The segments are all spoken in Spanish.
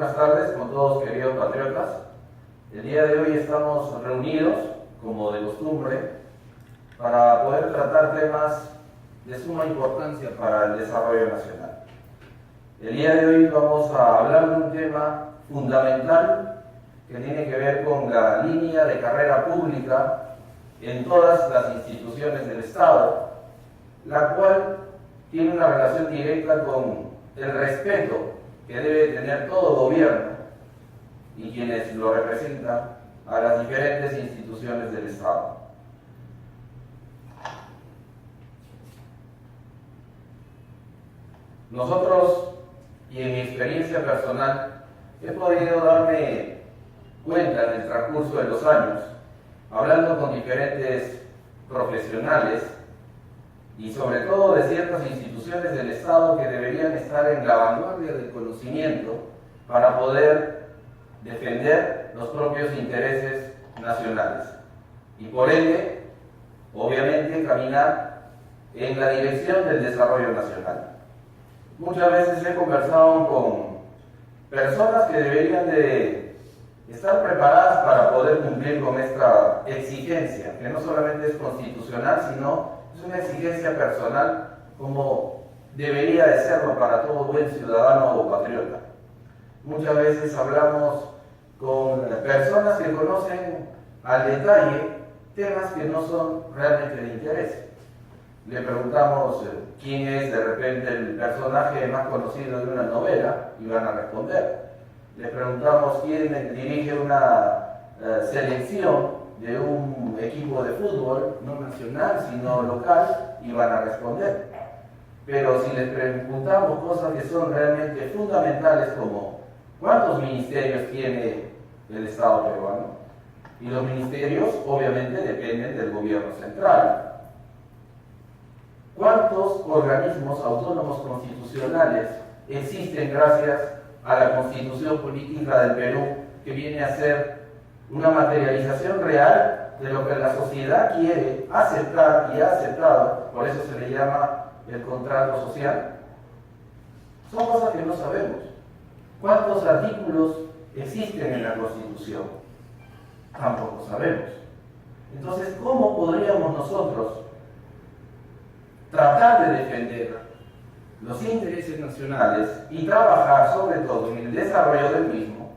buenas tardes con todos, queridos patriotas. El día de hoy estamos reunidos, como de costumbre, para poder tratar temas de suma importancia para el desarrollo nacional. El día de hoy vamos a hablar de un tema fundamental que tiene que ver con la línea de carrera pública en todas las instituciones del Estado, la cual tiene una relación directa con el respeto que debe tener todo gobierno y quienes lo representan a las diferentes instituciones del Estado. Nosotros, y en mi experiencia personal, he podido darme cuenta en el transcurso de los años, hablando con diferentes profesionales y sobre todo de ciertas instituciones del Estado que deberían estar en la vanguardia del conocimiento para poder defender los propios intereses nacionales y por ende, obviamente, caminar en la dirección del desarrollo nacional. Muchas veces he conversado con personas que deberían de estar preparadas para poder cumplir con esta exigencia, que no solamente es constitucional, sino es una exigencia personal como debería de serlo para todo buen ciudadano o patriota. Muchas veces hablamos con personas que conocen al detalle temas que no son realmente de interés. Le preguntamos quién es de repente el personaje más conocido de una novela y van a responder. Le preguntamos quién dirige una selección de un equipo de fútbol, no nacional, sino local, y van a responder. Pero si les preguntamos cosas que son realmente fundamentales como ¿cuántos ministerios tiene el Estado peruano? Y los ministerios obviamente dependen del gobierno central. ¿Cuántos organismos autónomos constitucionales existen gracias a la Constitución Política del Perú, que viene a ser una materialización real de lo que la sociedad quiere aceptar y ha aceptado? Por eso se le llama el contrato social. Son cosas que no sabemos. ¿Cuántos artículos existen en la Constitución? Tampoco sabemos. Entonces, ¿cómo podríamos nosotros tratar de defender los intereses nacionales y trabajar sobre todo en el desarrollo del mismo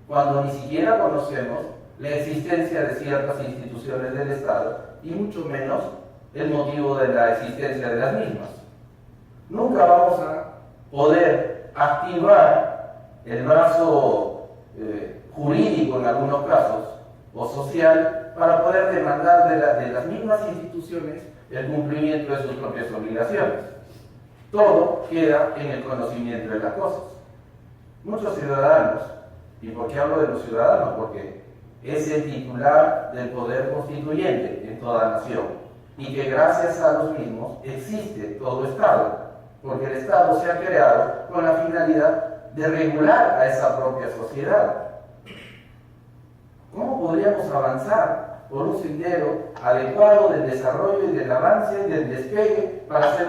cuando ni siquiera conocemos la existencia de ciertas instituciones del Estado y mucho menos el motivo de la existencia de las mismas? Nunca vamos a poder activar el brazo jurídico en algunos casos o social para poder demandar de las mismas instituciones el cumplimiento de sus propias obligaciones. Todo queda en el conocimiento de las cosas. Muchos ciudadanos, ¿y por qué hablo de los ciudadanos? Porque es el titular del poder constituyente en toda nación y que gracias a los mismos existe todo Estado, porque el Estado se ha creado con la finalidad de regular a esa propia sociedad. ¿Cómo podríamos avanzar por un sendero adecuado del desarrollo y del avance y del despegue para ser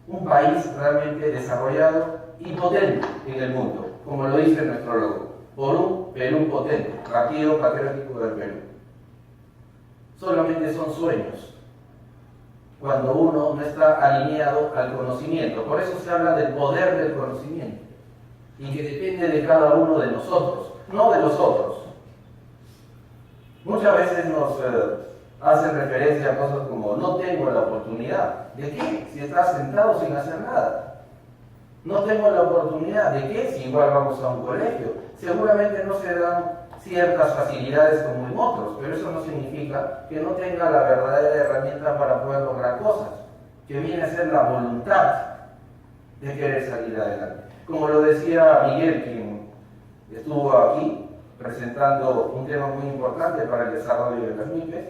un país realmente desarrollado y potente en el mundo, como lo dice nuestro logo, por un Perú potente, Partido Patriótico del Perú? Solamente son sueños cuando uno no está alineado al conocimiento. Por eso se habla del poder del conocimiento y que depende de cada uno de nosotros, no de los otros. Muchas veces nos hacen referencia a cosas como no tengo la oportunidad. ¿De qué? Si estás sentado sin hacer nada. No tengo la oportunidad. ¿De qué? Si igual vamos a un colegio. Seguramente no se dan ciertas facilidades como en otros, pero eso no significa que no tenga la verdadera herramienta para poder lograr cosas, que viene a ser la voluntad de querer salir adelante. Como lo decía Miguel, quien estuvo aquí presentando un tema muy importante para el desarrollo de las MIPES,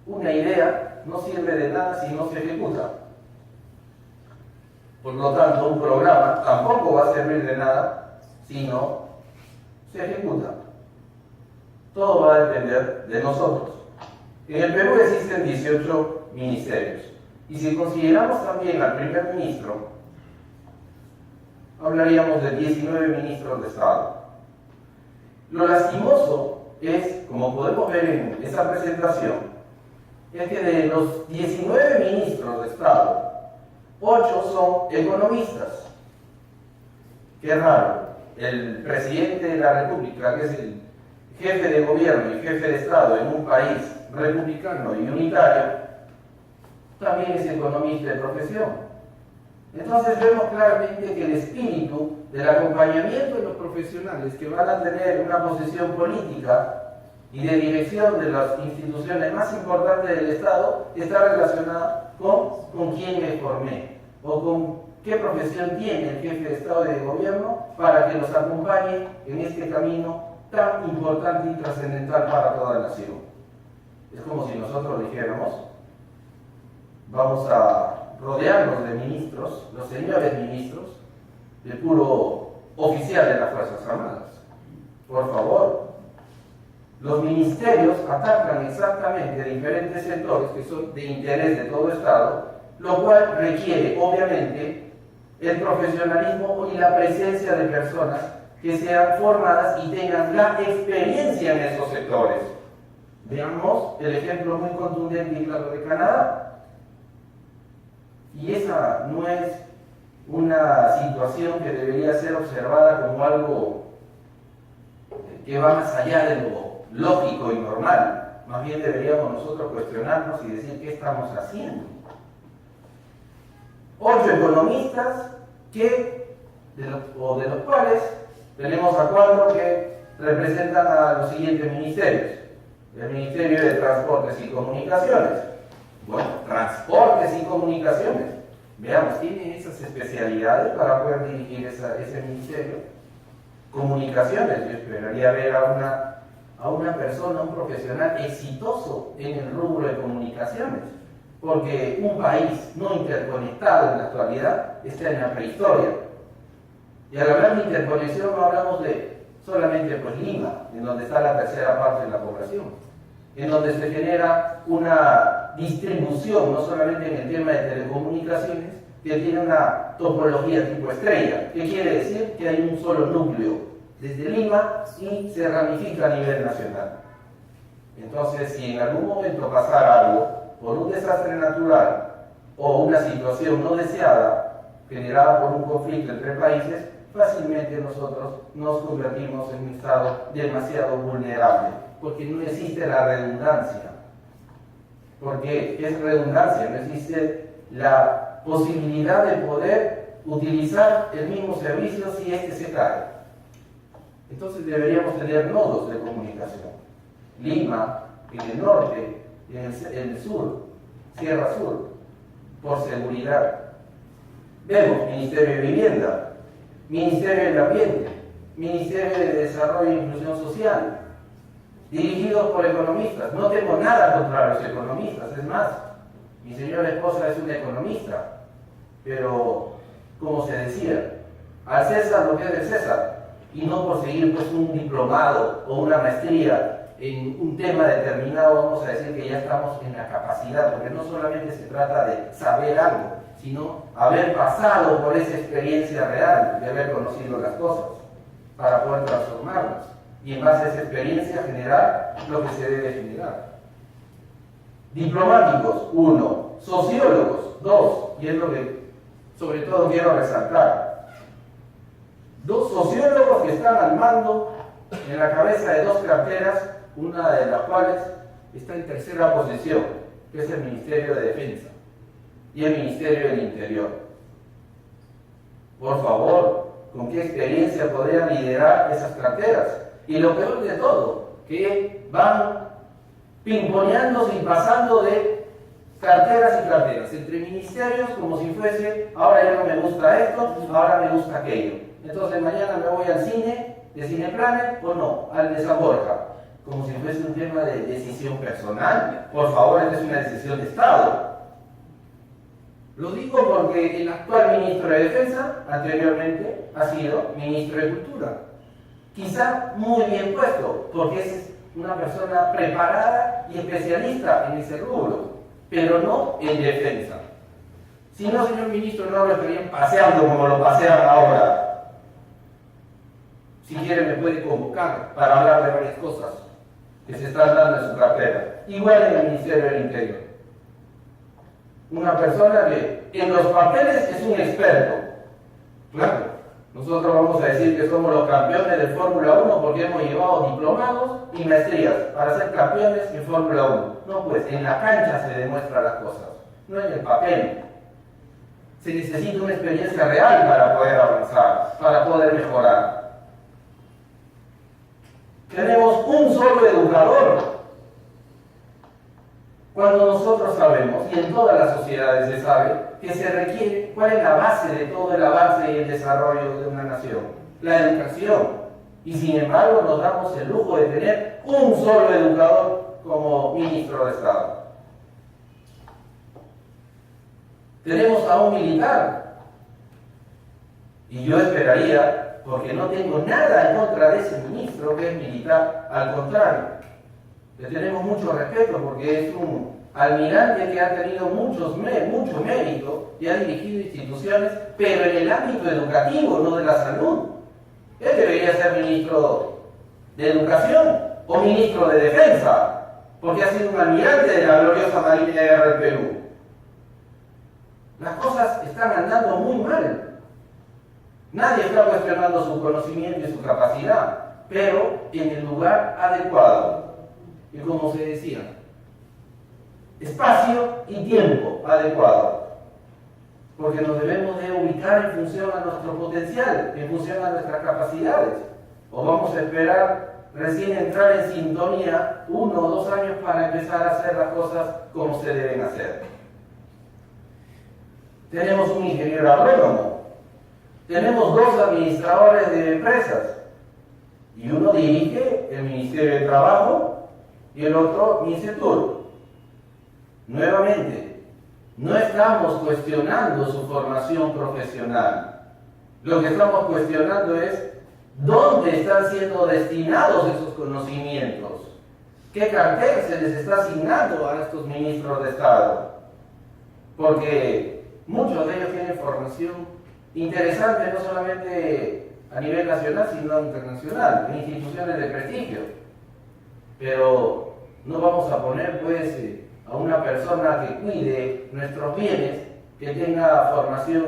una idea no sirve de nada si no se ejecuta. Por lo tanto, un programa tampoco va a servir de nada si no se ejecuta. Todo va a depender de nosotros. En el Perú existen 18 ministerios. Y si consideramos también al primer ministro, hablaríamos de 19 ministros de Estado. Lo lastimoso es, como podemos ver en esa presentación, es que de los 19 ministros de Estado, 8 son economistas. Qué raro. El presidente de la República, que es el jefe de gobierno y jefe de Estado en un país republicano y unitario, también es economista de profesión. Entonces vemos claramente que el espíritu del acompañamiento de los profesionales que van a tener una posición política y de dirección de las instituciones más importantes del Estado está relacionada con quién me formé o con qué profesión tiene el jefe de Estado y de gobierno para que los acompañe en este camino tan importante y trascendental para toda la nación. Es como si nosotros dijéramos, vamos a rodearnos de ministros, los señores ministros, de puro oficial de las Fuerzas Armadas. Por favor, los ministerios atacan exactamente diferentes sectores que son de interés de todo Estado, lo cual requiere, obviamente, el profesionalismo y la presencia de personas que sean formadas y tengan la experiencia en esos sectores. Veamos el ejemplo muy contundente y claro de Canadá. Y esa no es una situación que debería ser observada como algo que va más allá de lo lógico y normal. Más bien deberíamos nosotros cuestionarnos y decir qué estamos haciendo. 8 economistas de los cuales tenemos a 4 que representan a los siguientes ministerios. El Ministerio de Transportes y Comunicaciones. Bueno, transportes y comunicaciones. Veamos, ¿tiene esas especialidades para poder dirigir ese ministerio? Comunicaciones, yo esperaría ver a una persona, un profesional exitoso en el rubro de comunicaciones, porque un país no interconectado en la actualidad está en la prehistoria. Y al hablar de interconexión no hablamos de solamente pues Lima, en donde está la tercera parte de la población, en donde se genera una distribución, no solamente en el tema de telecomunicaciones, que tiene una topología tipo estrella. ¿Qué quiere decir? Que hay un solo núcleo desde Lima y se ramifica a nivel nacional. Entonces, si en algún momento pasara algo por un desastre natural o una situación no deseada generada por un conflicto entre países, fácilmente nosotros nos convertimos en un estado demasiado vulnerable, porque no existe la redundancia. Porque es redundancia, no existe la posibilidad de poder utilizar el mismo servicio si este se cae. Entonces deberíamos tener nodos de comunicación. Lima, en el norte, en el sur, Sierra Sur, por seguridad. Vemos Ministerio de Vivienda, Ministerio del Ambiente, Ministerio de Desarrollo e Inclusión Social, dirigidos por economistas. No tengo nada contra los economistas, es más, mi señora esposa es una economista, pero, como se decía, al César lo que es del César, y no por seguir pues un diplomado o una maestría en un tema determinado, vamos a decir que ya estamos en la capacidad, porque no solamente se trata de saber algo, sino haber pasado por esa experiencia real, de haber conocido las cosas, para poder transformarlas, y en base a esa experiencia generar lo que se debe generar. Diplomáticos, 1. Sociólogos, 2. Y es lo que sobre todo quiero resaltar. 2 sociólogos que están al mando en la cabeza de 2 carteras, una de las cuales está en tercera posición, que es el Ministerio de Defensa y el Ministerio del Interior. Por favor, ¿con qué experiencia podrían liderar esas carteras? Y lo peor de todo, que van pimponeándose y pasando de carteras y carteras, entre ministerios, como si fuese, ahora ya no me gusta esto, ahora me gusta aquello. Entonces mañana me voy al cine, de Cineplanet, o no, al de San Borja, como si fuese un tema de decisión personal. Por favor, esta es una decisión de Estado. Lo digo porque el actual ministro de Defensa, anteriormente, ha sido ministro de Cultura. Quizá muy bien puesto, porque es una persona preparada y especialista en ese rubro, pero no en defensa. Si no, señor ministro, no lo estarían paseando como lo pasean ahora. Si quiere me puede convocar para hablar de varias cosas que se están dando en su cartera. Igual en el Ministerio del Interior. Una persona que en los papeles es un experto. Claro, nosotros vamos a decir que somos los campeones de Fórmula 1 porque hemos llevado diplomados y maestrías para ser campeones en Fórmula 1. No, pues en la cancha se demuestran las cosas, no en el papel. Se necesita una experiencia real para poder avanzar, para poder mejorar. Tenemos un solo educador. Cuando nosotros sabemos, y en todas las sociedades se sabe, que se requiere, ¿cuál es la base de todo el avance y el desarrollo de una nación? La educación. Y sin embargo nos damos el lujo de tener un solo educador como ministro de Estado. Tenemos a un militar. Y yo esperaría, porque no tengo nada en contra de ese ministro que es militar, al contrario, le tenemos mucho respeto porque es un almirante que ha tenido mucho mérito y ha dirigido instituciones, pero en el ámbito educativo, no de la salud. Él debería ser ministro de Educación o ministro de Defensa, porque ha sido un almirante de la gloriosa Marina de Guerra del Perú. Las cosas están andando muy mal. Nadie está cuestionando su conocimiento y su capacidad, pero en el lugar adecuado. Y como se decía, espacio y tiempo adecuado. Porque nos debemos de ubicar en función a nuestro potencial, en función a nuestras capacidades. O vamos a esperar recién entrar en sintonía 1 o 2 años para empezar a hacer las cosas como se deben hacer. Tenemos un ingeniero agrónomo, tenemos 2 administradores de empresas y uno dirige el Ministerio de Trabajo y el otro MINCETUR. Nuevamente, no estamos cuestionando su formación profesional. Lo que estamos cuestionando es dónde están siendo destinados esos conocimientos, qué cartel se les está asignando a estos ministros de Estado. Porque muchos de ellos tienen formación interesante, no solamente a nivel nacional, sino internacional, en instituciones de prestigio. Pero no vamos a poner, pues, a una persona que cuide nuestros bienes, que tenga formación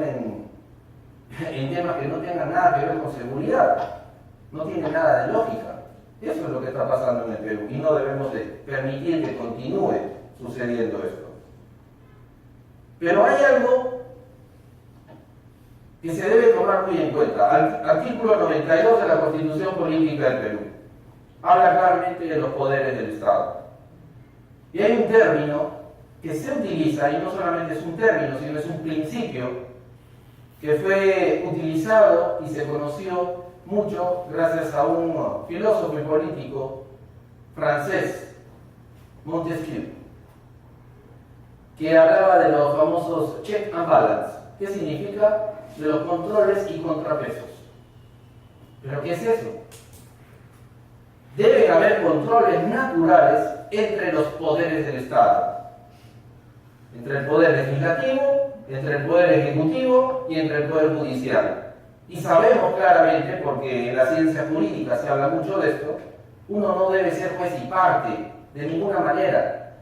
en temas que no tengan nada que ver con seguridad. No tiene nada de lógica. Eso es lo que está pasando en el Perú y no debemos de permitir que continúe sucediendo esto. Pero hay algo que se debe tomar muy en cuenta. Artículo 92 de la Constitución Política del Perú habla claramente de los poderes del Estado. Y hay un término que se utiliza, y no solamente es un término, sino es un principio que fue utilizado y se conoció mucho gracias a un filósofo y político francés, Montesquieu, que hablaba de los famosos check and balance. ¿Qué significa? De los controles y contrapesos. ¿Pero qué es eso? Deben haber controles naturales entre los poderes del Estado, entre el poder legislativo, entre el poder ejecutivo y entre el poder judicial. Y sabemos claramente, porque en la ciencia jurídica se habla mucho de esto, uno no debe ser juez y parte, de ninguna manera.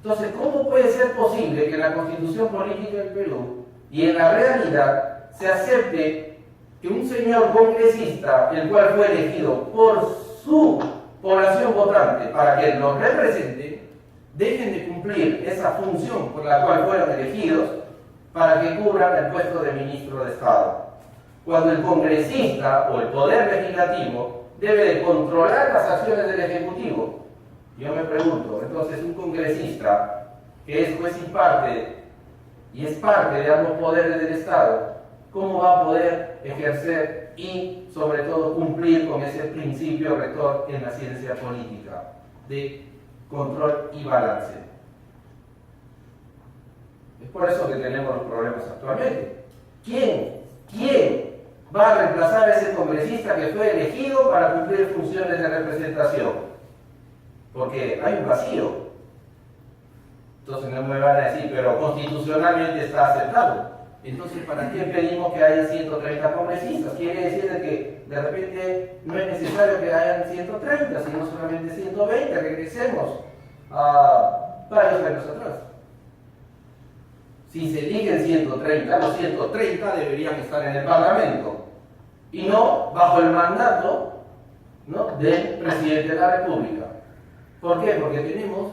Entonces, ¿cómo puede ser posible que en la Constitución Política del Perú y en la realidad se acepte que un señor congresista, el cual fue elegido por su población votante para que los represente, dejen de cumplir esa función por la cual fueron elegidos para que cubran el puesto de ministro de Estado? Cuando el congresista o el poder legislativo debe de controlar las acciones del Ejecutivo. Yo me pregunto, entonces un congresista que es juez y parte y es parte de ambos poderes del Estado, ¿cómo va a poder ejercer y sobre todo cumplir con ese principio rector en la ciencia política de control y balance? Es por eso que tenemos los problemas actualmente. ¿Quién va a reemplazar a ese congresista que fue elegido para cumplir funciones de representación? Porque hay un vacío. Entonces no me van a decir, pero constitucionalmente está aceptado. Entonces, ¿para qué pedimos que haya 130 congresistas? Quiere decir de que de repente no es necesario que hayan 130, sino solamente 120, regresemos a varios años atrás. Si se eligen 130, los 130 deberían estar en el Parlamento y no bajo el mandato, ¿no?, del presidente de la República. ¿Por qué? Porque tenemos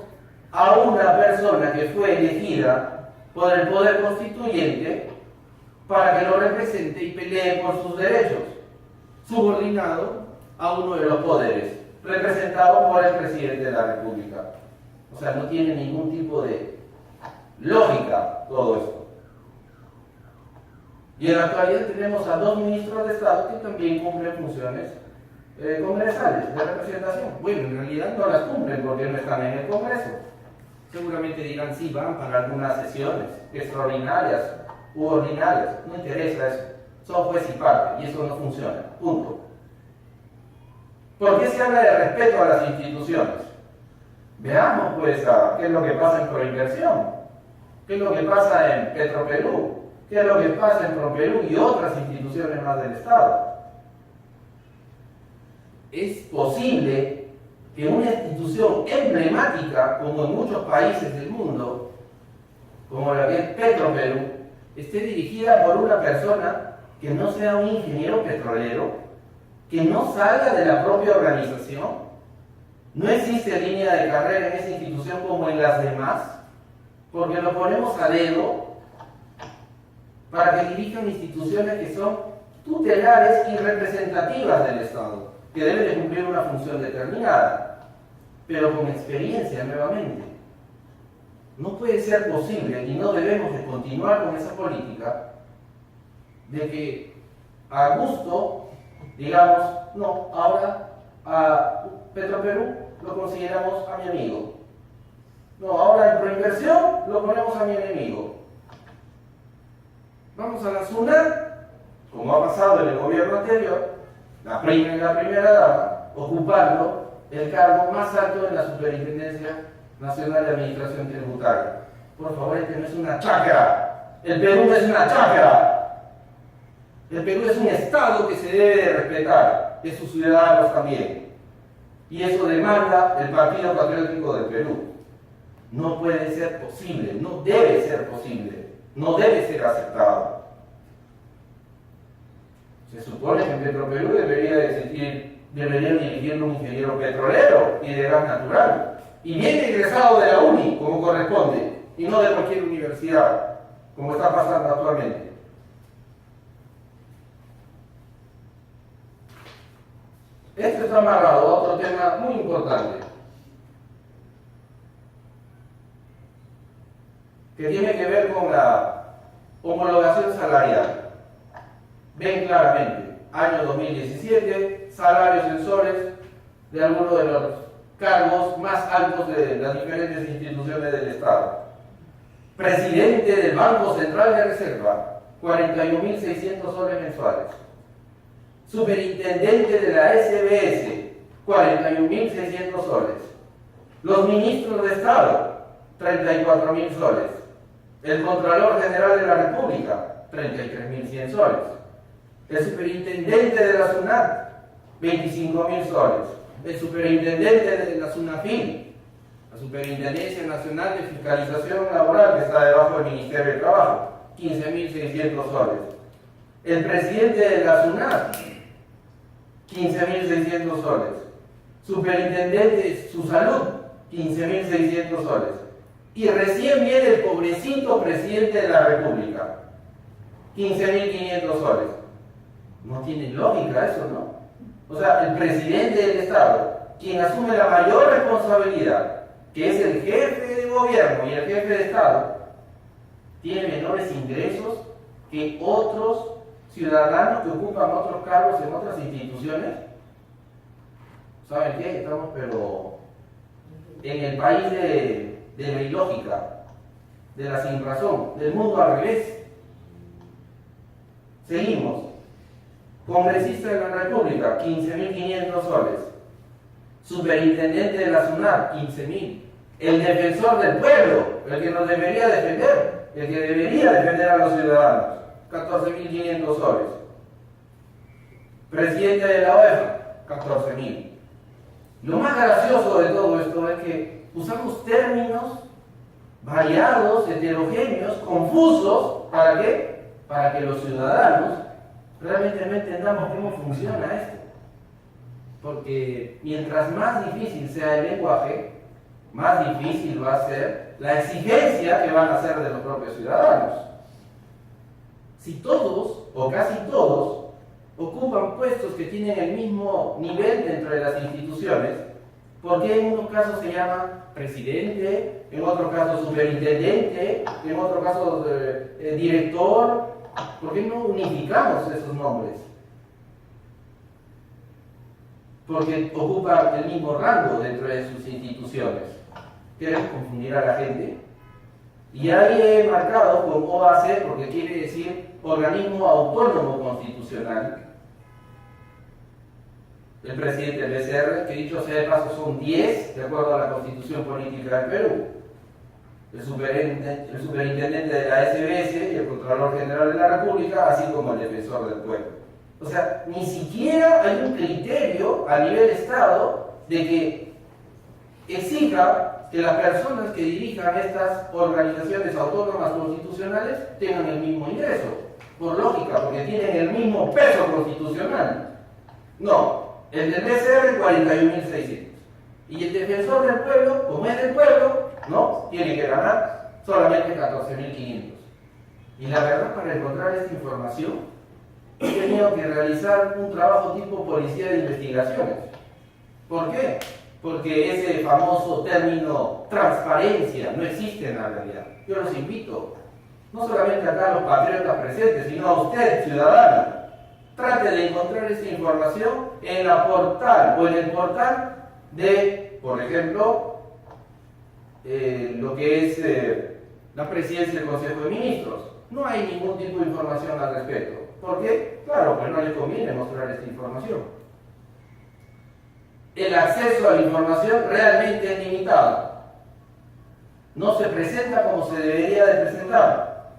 a una persona que fue elegida por el poder constituyente para que lo represente y pelee por sus derechos, subordinado a uno de los poderes, representado por el presidente de la República. O sea, no tiene ningún tipo de lógica todo esto. Y en la actualidad tenemos a 2 ministros de Estado que también cumplen funciones congresales de representación. Bueno, en realidad no las cumplen porque no están en el Congreso. Seguramente dirán sí, van para algunas sesiones extraordinarias u ordinarias. No interesa eso. Son juez y parte y eso no funciona. Punto. ¿Por qué se habla de respeto a las instituciones? Veamos pues qué es lo que pasa en Proinversión, qué es lo que pasa en Petroperú, qué es lo que pasa en Properú y otras instituciones más del Estado. Es posible que una institución emblemática, como en muchos países del mundo, como la que es Petroperú, esté dirigida por una persona que no sea un ingeniero petrolero, que no salga de la propia organización. No existe línea de carrera en esa institución como en las demás, porque lo ponemos a dedo para que dirijan instituciones que son tutelares y representativas del Estado, que deben de cumplir una función determinada, pero con experiencia nuevamente. No puede ser posible y no debemos de continuar con esa política de que a gusto, digamos, no, ahora a Petroperú lo consideramos a mi amigo. No, ahora en Proinversión lo ponemos a mi enemigo. Vamos a la SUNAT, como ha pasado en el gobierno anterior, la primera dama, ocupando el cargo más alto en la Superintendencia Nacional de Administración Tributaria. Por favor, este no es una chacra. El Perú no es una chacra. El Perú es un Estado que se debe de respetar, de sus ciudadanos también. Y eso demanda el Partido Patriótico del Perú. No puede ser posible, no debe ser posible, no debe ser aceptado. Se supone que en Petroperú debería dirigirlo un ingeniero petrolero y de gas natural, y bien egresado de la UNI, como corresponde, y no de cualquier universidad, como está pasando actualmente. Esto está amarrado a otro tema muy importante, que tiene que ver con la homologación salarial. Ven claramente, año 2017, salarios en soles de algunos de los cargos más altos de las diferentes instituciones del Estado. Presidente del Banco Central de Reserva, 41.600 soles mensuales. Superintendente de la SBS, 41.600 soles. Los ministros de Estado, 34.000 soles. El Contralor General de la República, 33.100 soles. El superintendente de la SUNAT, 25.000 soles. El superintendente de la SUNAFIN, la Superintendencia Nacional de Fiscalización Laboral, que está debajo del Ministerio de Trabajo, 15.600 soles. El presidente de la SUNAT, 15.600 soles. Superintendente de su salud, 15.600 soles. Y recién viene el pobrecito presidente de la República, 15.500 soles. No tiene lógica eso, ¿no? O sea, el presidente del Estado, quien asume la mayor responsabilidad, que es el jefe de gobierno y el jefe de Estado, tiene menores ingresos que otros ciudadanos que ocupan otros cargos en otras instituciones. ¿Saben qué? Estamos pero en el país de la ilógica, de la sinrazón, del mundo al revés. Seguimos. Congresista de la República, 15.500 soles. Superintendente de la SUNAT, 15.000. El defensor del pueblo, el que nos debería defender, el que debería defender a los ciudadanos, 14.500 soles. Presidente de la UEFA, 14.000. Lo más gracioso de todo esto es que usamos términos variados, heterogéneos, confusos. ¿Para qué? Para que los ciudadanos realmente no entendamos cómo funciona esto. Porque mientras más difícil sea el lenguaje, más difícil va a ser la exigencia que van a hacer de los propios ciudadanos. Si todos, o casi todos, ocupan puestos que tienen el mismo nivel dentro de las instituciones, ¿por qué en unos casos se llama presidente, en otros casos superintendente, en otros casos director? ¿Por qué no unificamos esos nombres? Porque ocupan el mismo rango dentro de sus instituciones. ¿Queremos confundir a la gente? Y ahí he marcado con OAC, porque quiere decir Organismo Autónomo Constitucional, el presidente del BCR, que dicho sea de paso son 10, de acuerdo a la Constitución Política del Perú, el superintendente de la SBS y el Contralor General de la República, así como el Defensor del Pueblo. O sea, ni siquiera hay un criterio a nivel Estado de que exija que las personas que dirijan estas organizaciones autónomas constitucionales tengan el mismo ingreso, por lógica, porque tienen el mismo peso constitucional. No, el del BCR 41.600 y el Defensor del Pueblo, como es del pueblo, no, tiene que ganar solamente 14.500. Y la verdad, para encontrar esta información he tenido que realizar un trabajo tipo policía de investigaciones. ¿Por qué? Porque ese famoso término transparencia no existe en la realidad. Yo los invito, no solamente acá a los patriotas presentes, sino a usted, ciudadano, trate de encontrar esa información en la portal o en el portal de, por ejemplo, lo que es la presidencia del Consejo de Ministros. No hay ningún tipo de información al respecto. ¿Por qué? Claro, pues no les conviene mostrar esta información. El acceso a la información realmente es limitado. No se presenta como se debería de presentar.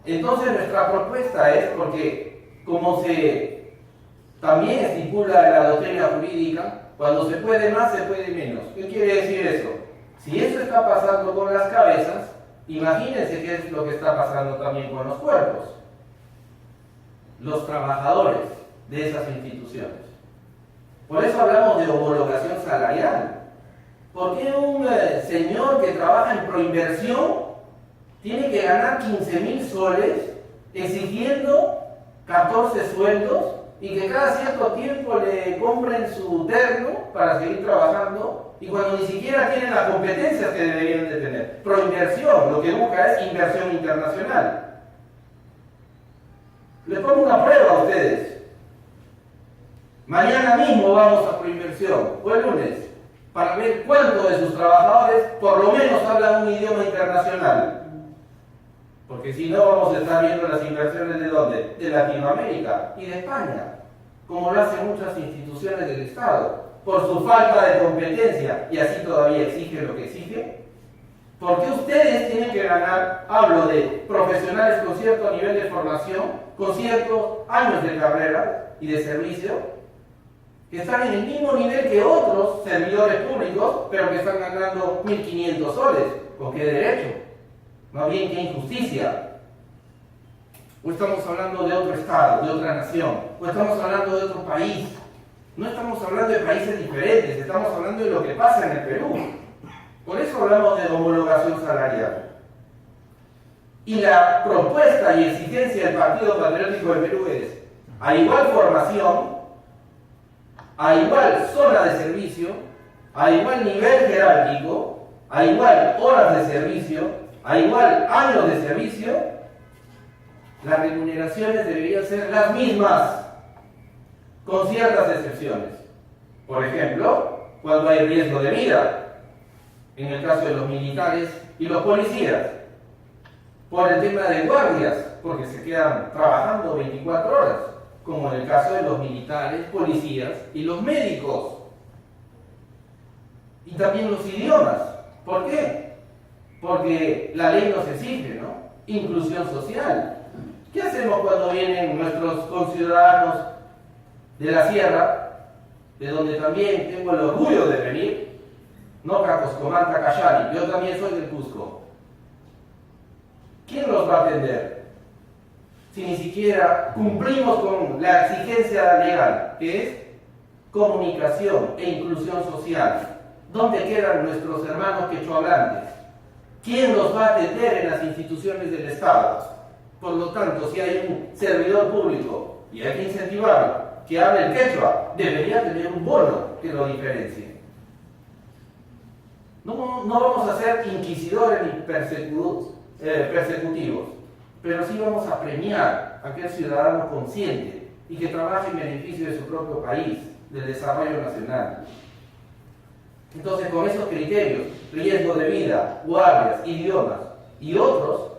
Entonces nuestra propuesta es, porque como se también estipula en la doctrina jurídica, cuando se puede más, se puede menos. ¿Qué quiere decir eso? Si eso está pasando con las cabezas, imagínense qué es lo que está pasando también con los cuerpos. Los trabajadores de esas instituciones. Por eso hablamos de homologación salarial. ¿Por qué un señor que trabaja en proinversión tiene que ganar 15.000 soles exigiendo 14 sueldos y que cada cierto tiempo le compren su terno para seguir trabajando y cuando ni siquiera tienen las competencias que deberían de tener? Proinversión, lo que busca es inversión internacional. Les pongo una prueba a ustedes. Mañana mismo vamos a Proinversión, o el lunes, para ver cuántos de sus trabajadores por lo menos hablan un idioma internacional. Porque si no, vamos a estar viendo las inversiones ¿de dónde? De Latinoamérica y de España, como lo hacen muchas instituciones del Estado, por su falta de competencia, y así todavía exigen lo que exigen. ¿Por qué ustedes tienen que ganar? Hablo de profesionales con cierto nivel de formación, con ciertos años de carrera y de servicio, que están en el mismo nivel que otros servidores públicos, pero que están ganando 1.500 soles. ¿Con qué derecho? Más bien, qué injusticia. O estamos hablando de otro estado, de otra nación, o estamos hablando de otro país. No estamos hablando de países diferentes, estamos hablando de lo que pasa en el Perú. Por eso hablamos de homologación salarial. Y la propuesta y exigencia del Partido Patriótico del Perú es, a igual formación, a igual zona de servicio, a igual nivel jerárquico, a igual horas de servicio, a igual años de servicio, las remuneraciones deberían ser las mismas, con ciertas excepciones. Por ejemplo, cuando hay riesgo de vida, en el caso de los militares y los policías, por el tema de guardias, porque se quedan trabajando 24 horas, como en el caso de los militares, policías y los médicos. Y también los idiomas. ¿Por qué? Porque la ley nos exige, ¿no? Inclusión social. ¿Qué hacemos cuando vienen nuestros conciudadanos de la sierra, de donde también tengo el orgullo de venir? No Cacoscomanta, Cayari, yo también soy del Cusco. ¿Quién los va a atender? Si ni siquiera cumplimos con la exigencia legal, que es comunicación e inclusión social. ¿Dónde quedan nuestros hermanos quechohablantes? ¿Quién los va a atender en las instituciones del Estado? Por lo tanto, si hay un servidor público, y hay que incentivarlo, que hable el quechua, debería tener un bono que lo diferencie. No vamos a ser inquisidores ni persecutivos, pero sí vamos a premiar a aquel ciudadano consciente y que trabaje en beneficio de su propio país, del desarrollo nacional. Entonces, con esos criterios, riesgo de vida, guardias, idiomas y otros,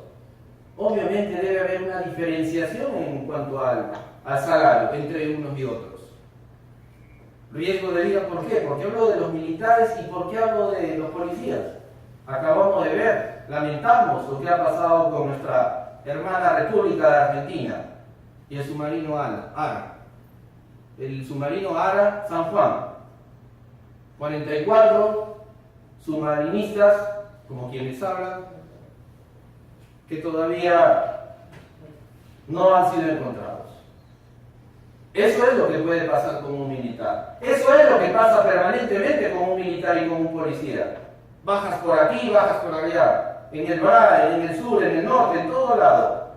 obviamente debe haber una diferenciación en cuanto al salario entre unos y otros. Riesgo de vida, ¿por qué? Porque hablo de los militares y ¿por qué hablo de los policías? Acabamos de ver, lamentamos lo que ha pasado con nuestra hermana República de Argentina y el submarino Ara. El submarino Ara San Juan. 44 submarinistas, como quienes hablan, que todavía no han sido encontrados. Eso es lo que puede pasar con un militar. Eso es lo que pasa permanentemente con un militar y con un policía. Bajas por aquí, bajas por allá, en el valle, en el sur, en el norte, en todo lado.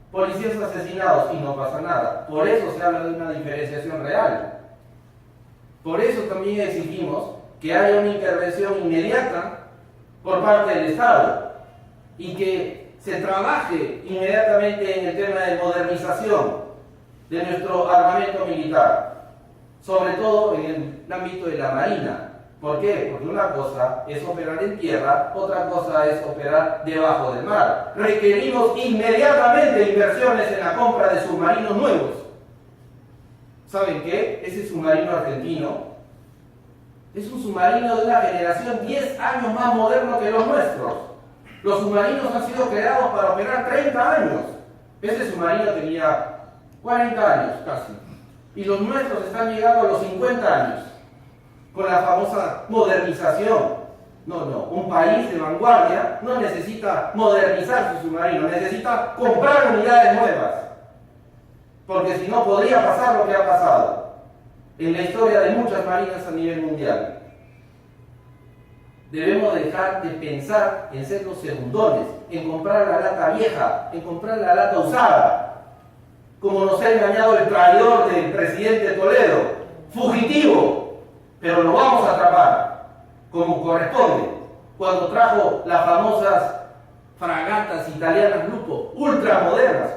Policías asesinados y no pasa nada. Por eso se habla de una diferenciación real. Por eso también exigimos que haya una intervención inmediata por parte del Estado y que se trabaje inmediatamente en el tema de modernización de nuestro armamento militar, sobre todo en el ámbito de la Marina. ¿Por qué? Porque una cosa es operar en tierra, otra cosa es operar debajo del mar. Requerimos inmediatamente inversiones en la compra de submarinos nuevos. ¿Saben qué? Ese submarino argentino es un submarino de una generación 10 años más moderno que los nuestros. Los submarinos han sido creados para operar 30 años. Ese submarino tenía 40 años casi. Y los nuestros están llegando a los 50 años. Con la famosa modernización. No, un país de vanguardia no necesita modernizar su submarino, necesita comprar unidades nuevas. Porque si no podría pasar lo que ha pasado en la historia de muchas marinas a nivel mundial. Debemos dejar de pensar en ser los segundones, en comprar la lata vieja, en comprar la lata usada, como nos ha engañado el traidor del presidente Toledo, fugitivo, pero lo vamos a atrapar, como corresponde, cuando trajo las famosas fragatas italianas Lupo, ultramodernas,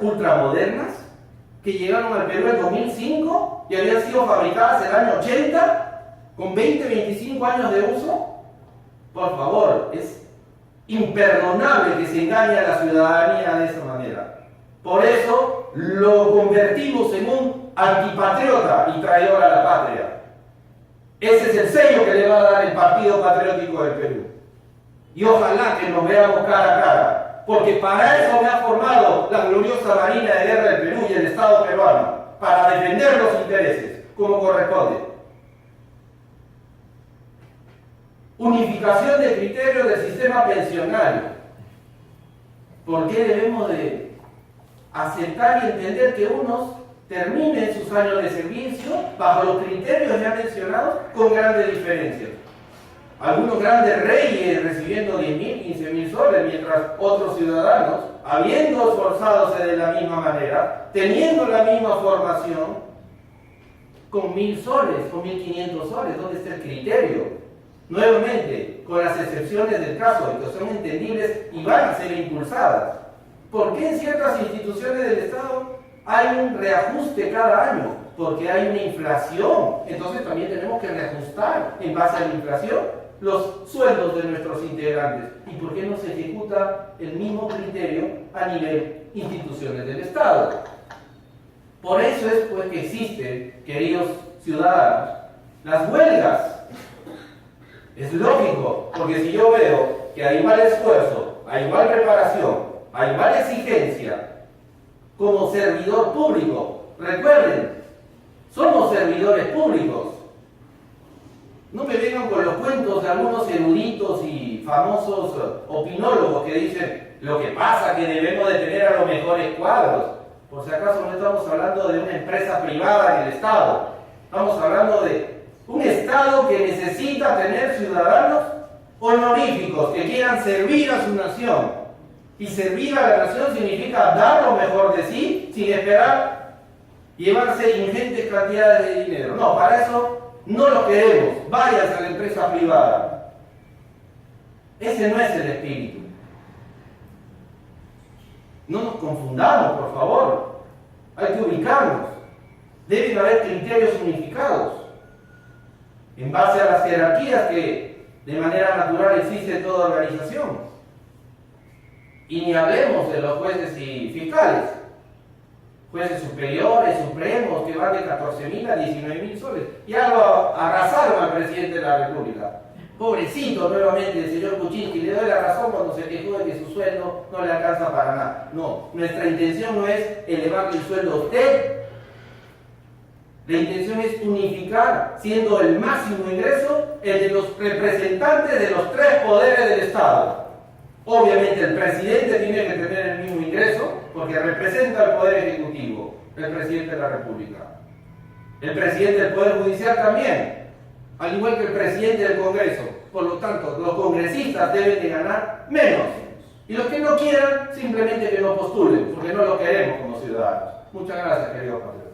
que llegaron al Perú en 2005 y habían sido fabricadas en el año 80, con 20-25 años de uso. Por favor, es imperdonable que se engañe a la ciudadanía de esa manera. Por eso lo convertimos en un antipatriota y traidor a la patria. Ese es el sello que le va a dar el Partido Patriótico del Perú. Y ojalá que nos veamos cara a cara, porque para eso me ha formado la gloriosa Marina de Guerra del Perú y el Estado peruano, para defender los intereses, como corresponde. Unificación de criterios del sistema pensionario. ¿Por qué debemos de aceptar y entender que unos terminen sus años de servicio bajo los criterios ya mencionados con grandes diferencias? Algunos grandes reyes recibiendo 10.000, 15.000 soles, mientras otros ciudadanos, habiendo esforzadose de la misma manera, teniendo la misma formación, con 1.000 soles, con 1.500 soles. ¿Dónde está el criterio? Nuevamente, con las excepciones del caso, que son entendibles y van a ser impulsadas. ¿Por qué en ciertas instituciones del Estado hay un reajuste cada año? Porque hay una inflación. Entonces también tenemos que reajustar en base a la inflación los sueldos de nuestros integrantes. ¿Y por qué no se ejecuta el mismo criterio a nivel instituciones del Estado? Por eso es pues que existen, queridos ciudadanos, las huelgas. Es lógico, porque si yo veo que hay igual esfuerzo, hay igual preparación, hay igual exigencia, como servidor público. Recuerden, somos servidores públicos. No me vengan con los cuentos de algunos eruditos y famosos opinólogos que dicen lo que pasa que debemos de tener a los mejores cuadros. Por si acaso no estamos hablando de una empresa privada en el Estado. Estamos hablando de un Estado que necesita tener ciudadanos honoríficos que quieran servir a su nación. Y servir a la nación significa dar lo mejor de sí sin esperar llevarse ingentes cantidades de dinero. No, para eso no lo queremos. Váyanse a la empresa privada. Ese no es el espíritu. No nos confundamos, por favor. Hay que ubicarnos. Deben haber criterios unificados en base a las jerarquías que de manera natural existe en toda organización. Y ni hablemos de los jueces y fiscales. Jueces superiores, supremos, que van de 14.000 a 19.000 soles. Ya lo arrasaron al presidente de la República. Pobrecito, nuevamente, el señor Kuczynski, le doy la razón cuando se quejó de que su sueldo no le alcanza para nada. No, nuestra intención no es elevarle el sueldo a usted. La intención es unificar, siendo el máximo ingreso el de los representantes de los tres poderes del Estado. Obviamente el presidente tiene que tener el mismo ingreso porque representa al Poder Ejecutivo, el presidente de la República. El presidente del Poder Judicial también, al igual que el presidente del Congreso. Por lo tanto, los congresistas deben de ganar menos. Y los que no quieran, simplemente que no postulen, porque no lo queremos como ciudadanos. Muchas gracias, querido Patriota.